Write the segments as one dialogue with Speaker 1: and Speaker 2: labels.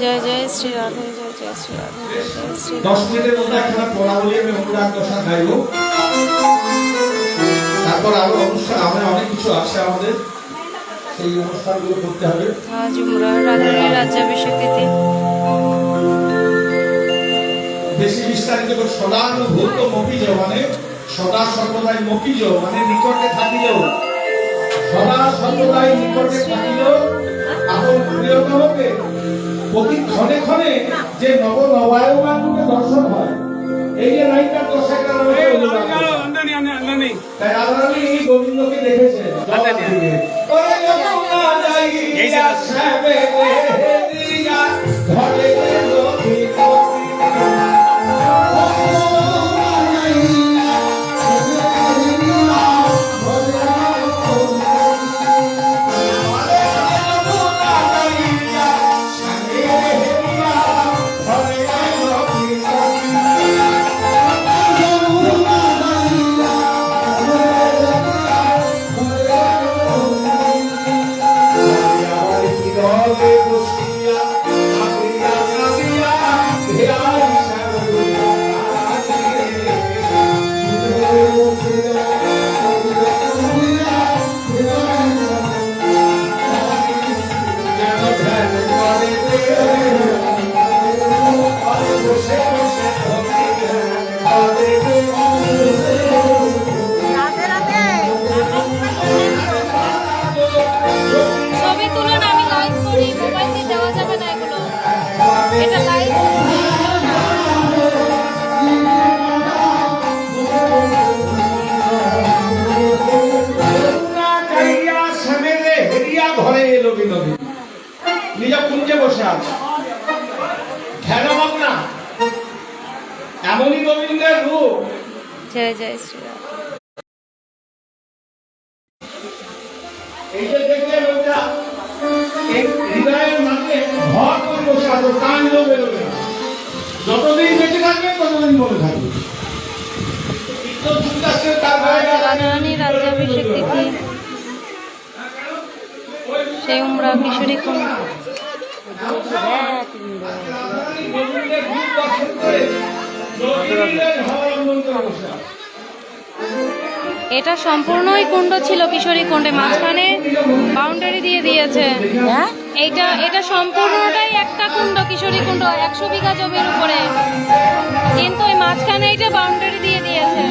Speaker 1: জয় জয় শ্রী রাধে, জয় জয় শ্রী রাধে, জয় জয় শ্রী
Speaker 2: 10 মিনিটের মধ্যে একটা পড়াবলি আমি অনুরাগ দশা গাইব। তারপর আরো অনুষ্ঠান, আমরা অনেক কিছু আছে আমাদের, সেই অনুষ্ঠানগুলো করতে হবে।
Speaker 1: আজ উমরা রাধারানীর রাজ্যাভিষেক তিথি।
Speaker 2: বেশি বিস্তারিত করে সদানুভূত মকিজ, মানে সদা সর্বদাই মকিজ, মানে নিকটে থাকিলেও, সদা সর্বদাই নিকটে থাকিলেও আপন প্রিয়তমকে প্রতি ক্ষণে ক্ষণে যে নব নবায়মান রূপে দর্শন হয়, এই যে লাইনটার দর্শকরা তাই রাধারানী এই গোবিন্দকে দেখেছে। নিজ কুঞ্জে বসে আছে ধ্যানমগ্না, এমনই গোবিন্দের রূপ।
Speaker 1: জয় জয় শ্রী রাধে।
Speaker 2: এই যে দেখলেন ওটা হৃদয়ের মাঝে ভর করে বসে আছে, কানলেও বেরোবে না। যতদিন বেঁচে থাকবে ততদিন মনে থাকবে।
Speaker 1: রাধারানীর রাজ্যাভিষেক তিথি, সেই উমরা কিশোরী কুণ্ড। এটা সম্পূর্ণই কুণ্ড ছিল, কিশোরী কুণ্ডে মাঝখানে বাউন্ডারি দিয়ে দিয়েছে। এটা সম্পূর্ণটাই একটা কুণ্ড, কিশোরী কুণ্ড, 100 বিঘা জমির উপরে, কিন্তু ওই মাঝখানে এটা বাউন্ডারি দিয়ে দিয়েছে।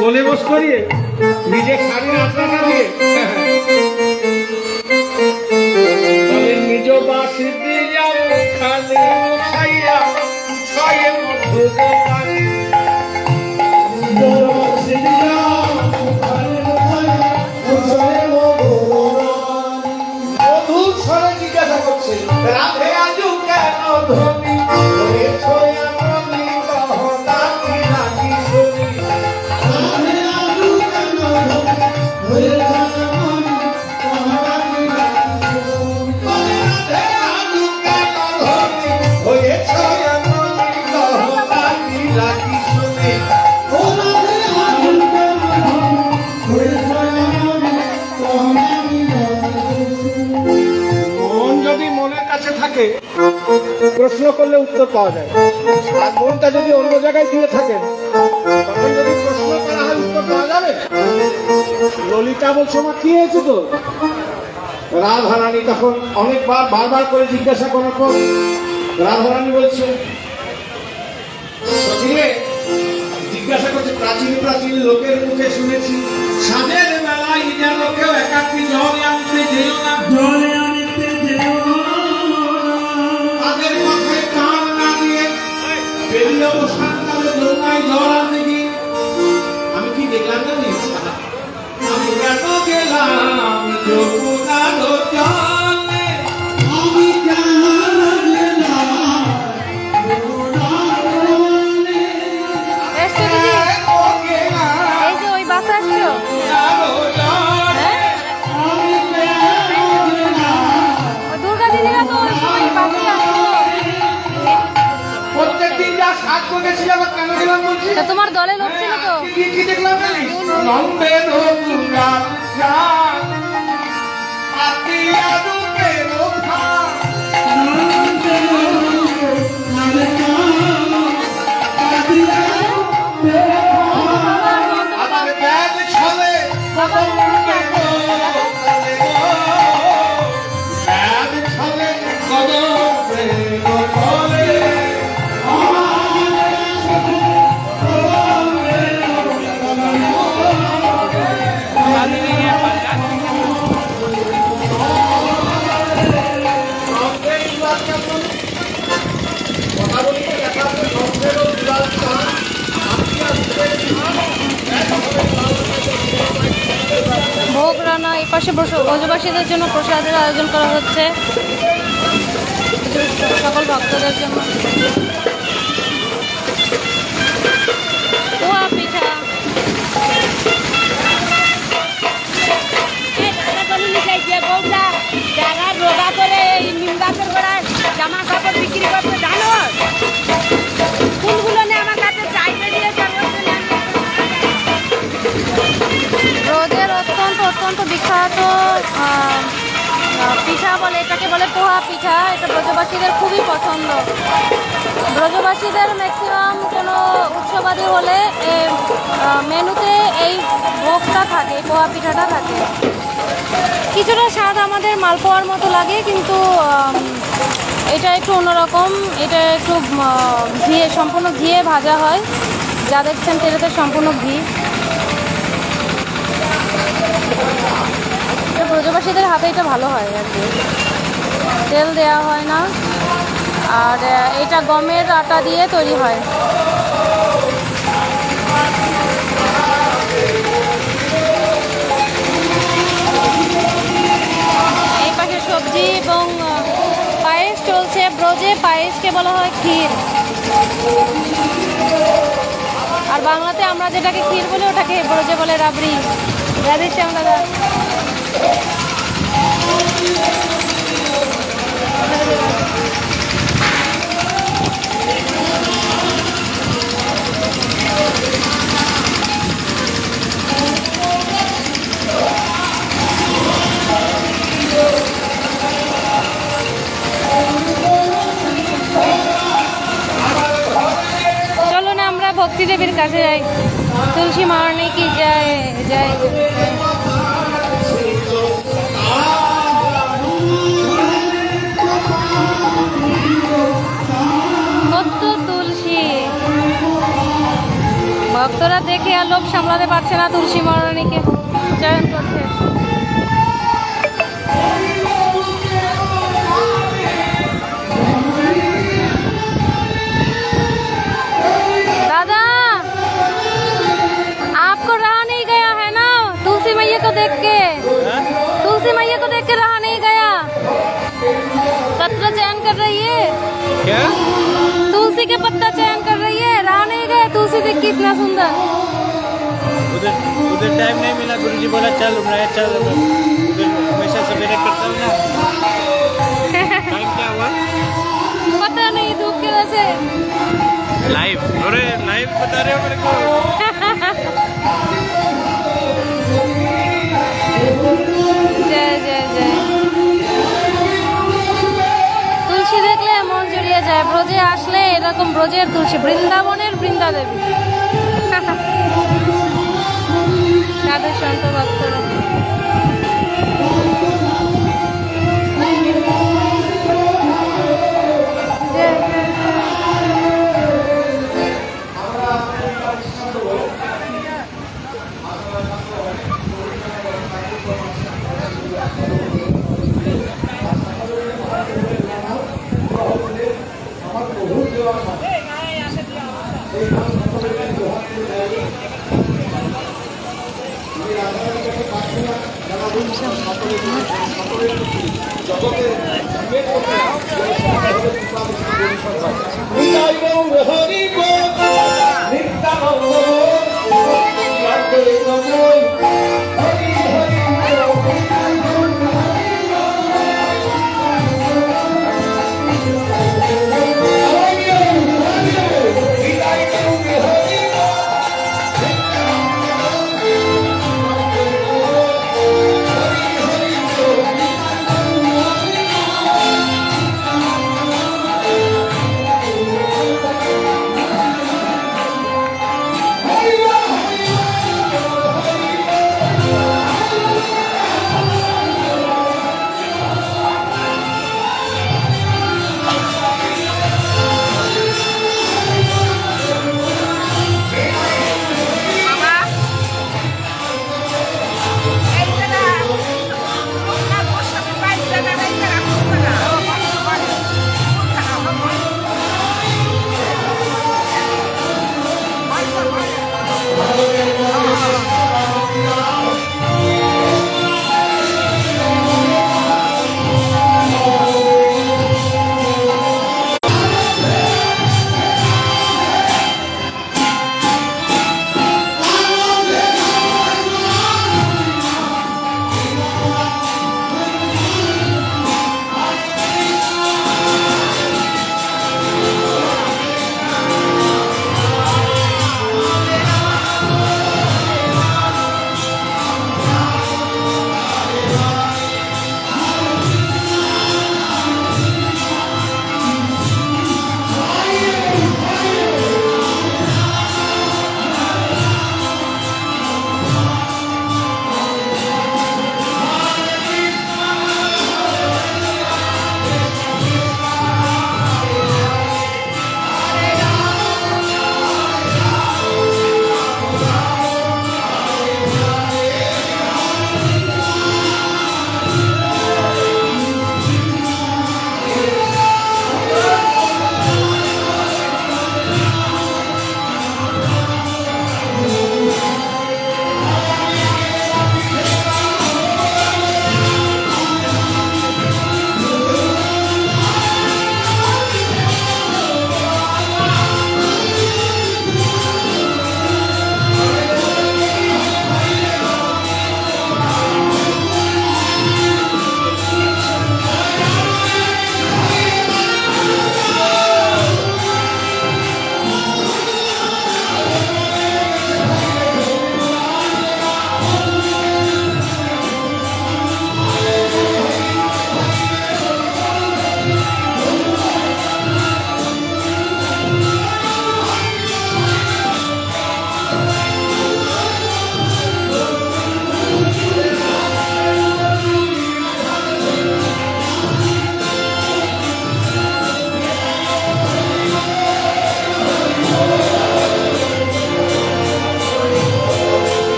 Speaker 2: কোলে বস করিয়ে নিজে শাড়ির আঁচড়াটা দিয়ে নিজ বাসি দিয়া খালি ছাইয়া ছয়ে মধুর স্বরে জিজ্ঞাসা করছে, রাধে আজু কেন ধনী ছয়া থাকে, প্রশ্ন করলে উত্তর পাওয়া যায়। আর মনটা যদি অন্য জায়গায় দিয়ে থাকেন, তখন যদি প্রশ্ন করা হয় উত্তর পাওয়া যাবে। ললিতা বলছো মা কি হয়েছে তো? রাধারানী তখন অনেকবার বারবার করে জিজ্ঞাসা করার পর রাধারানী বলছে, জিজ্ঞাসা করছে, প্রাচীন প্রাচীন লোকের মুখে শুনেছি সাধের বেলায় যেন কেউ একাকি জলে আনতে যেও না, জলে আনতে যেও না, তাদের কথায় কান না দিয়ে বেরিয়ে অবসানকালে যমুনায় জল আনতে গিয়ে আমি কি দেখলাম জানিস? আমি কেন গেলাম যমুনার জলে, আমি কেন গেলাম যমুনার জলে,
Speaker 1: এসছো দিদি? এই যে ওই বাসে আসছো? হ্যাঁ? ওই দুর্গা দিদিরা তো ওই বাসে আসছো।
Speaker 2: প্রত্যেকদিন যা সাত করেছি আবার কেন গেলাম বলছি?
Speaker 1: তা তোমার দলে লোক ছিল তো?
Speaker 2: কি দেখলাম জানিস? নন্দের দুর্গা রাত, পাতিয়া রূপের ভাত, নন্দের আমার ব্যাগ ছলে কদমে গো, ব্যাগ ছলে কদমে গো বলে,
Speaker 1: ভোগ রান্না এই পাশে ব্রজবাসীদের জন্য প্রসাদের আয়োজন করা হচ্ছে সকল ভক্তদের জন্য। পোয়া পিঠা,
Speaker 3: যারা রোগা করে এই নিম গাছের গোড়ায় জামা কাপড় বিক্রি করতে জানো ফুলগুলো নিয়ে আমার কাছে চাইতে দিয়েছে।
Speaker 1: ব্রজের অত্যন্ত বিখ্যাত পিঠা বলে, এটাকে বলে পোহা পিঠা। এটা ব্রজবাসীদের খুবই পছন্দ। ব্রজবাসীদের ম্যাক্সিমাম কোনো উৎসবাদী হলে মেনুতে এই ভোগটা থাকে, এই পোহা পিঠাটা থাকে। কিছুটা স্বাদ আমাদের মালপোয়ার মতো লাগে, কিন্তু এটা একটু অন্যরকম। এটা একটু ঘিয়ে, সম্পূর্ণ ঘিয়ে ভাজা হয়। যা দেখছেন তেলেতে সম্পূর্ণ ঘি। ব্রজবাসীদের হাতে এটা ভালো হয় আর কি, তেল দেওয়া হয় না। আর এটা গমের আটা দিয়ে তৈরি হয়। এই পাশে সবজি এবং পায়েস চলছে। ব্রজে পায়েসকে বলা হয় ক্ষীর, আর বাংলাতে আমরা যেটাকে ক্ষীর বলি ওটাকে ব্রজে বলে রাবড়ি। রাধে শ্যাম দাদা। চলো না আমরা ভক্তি দেবীর কাছে যাই। তুলসী মহারানী কি জয় জয়। কত তুলসী, ভক্তরা দেখে আর লোভ সামলাতে পারছে না, তুলসী মহারানীকে চয়ন করছে। दादा आपको रहा नहीं गया है ना तुलसी मैया को देख के? तुलसी मैया को देख के रहा नहीं गया? पत्ता चयन कर रही है
Speaker 4: क्या?
Speaker 1: तुलसी के पत्ता चयन कर रही है, रहा नहीं गया। तुलसी देख के इतना सुंदर।
Speaker 4: उधर उधर टाइम नहीं मिला, गुरुजी बोला चल उमराया चल। उधर हमेशा सवेरे करता हूँ ना। टाइम क्या हुआ?
Speaker 1: पता नहीं, धूप की वजह से।
Speaker 4: लाइव, अरे लाइव बता रहे हो मेरे को।
Speaker 1: जय जय जय। তুলসী দেখলে মন জড়িয়ে যায়। ব্রজে আসলে এরকম ব্রজের তুলসী, বৃন্দাবনের বৃন্দা দেবী। সাধু সন্ত ভক্তরা। জয় জয়
Speaker 2: আমার প্রভু দেওয়া জগতের জীবের মধ্যে নিতাই গৌর হরি বল, নিত্যানন্দ হরি হরি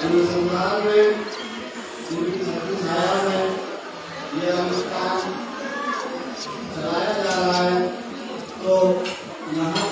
Speaker 2: अनुसंधान में उनकी सती छाया में ये अनुष्ठान चलाया जा रहा है। तो यहाँ